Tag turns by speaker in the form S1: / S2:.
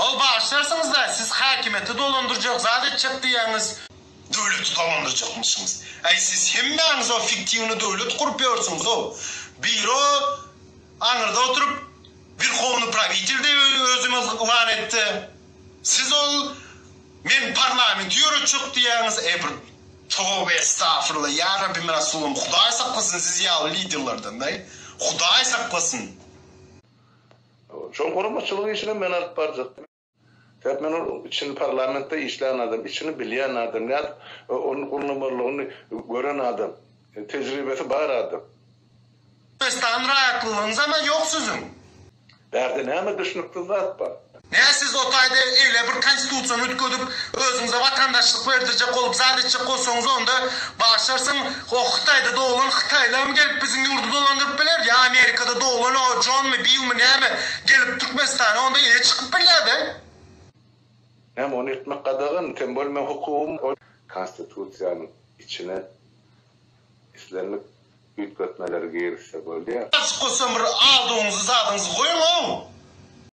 S1: Ol bağışlarsınız da siz hakimiyeti dolandıracak zaten çıktı yalnız. Devleti dolandıracakmışsınız. Siz hemmeniz o fiktivini devlet kuruyorsunuz o. Biro anırda oturup bir kovunu pravitil de özümüz ilan etti. Siz ol men parlamenti yürü çıktı yalnız. Tövbe estağfurullah ya Rabbim Resulüm. Huday saklasın siz ya liderlerden de. Huday saklasın.
S2: Şu korumaçılığı işine men alıp baracaktım. Hep men o için parlamentte işleyen adam, içini bilen adam, ya onun kullanımlarını gören adam, tecrübesi var adam.
S1: Mestan rahatlığınız ama yok sizin.
S2: Derdi ne mi düşünüktü zat var?
S1: Ne siz otayda öyle bir konstitusyon ütküdüp özünüze vatandaşlık verdirecek olup zadetçek olsanız onda bağışlarsın o Xitay'da doğulan Xitay'la mı gelip bizim yurdu dolandırıp biler ya Amerika'da doğulan o John mu Bill mi ne mi gelip Türkmenistan'a onda iyi çıkıp biler de.
S2: Hem onu etmek kadağın tembol men hukukum o konstitusiyanın içine İslam'ı ütkötmeleri gerekse böyle ya.
S1: Açık olsun bir aldığınızı zadınızı koyun o.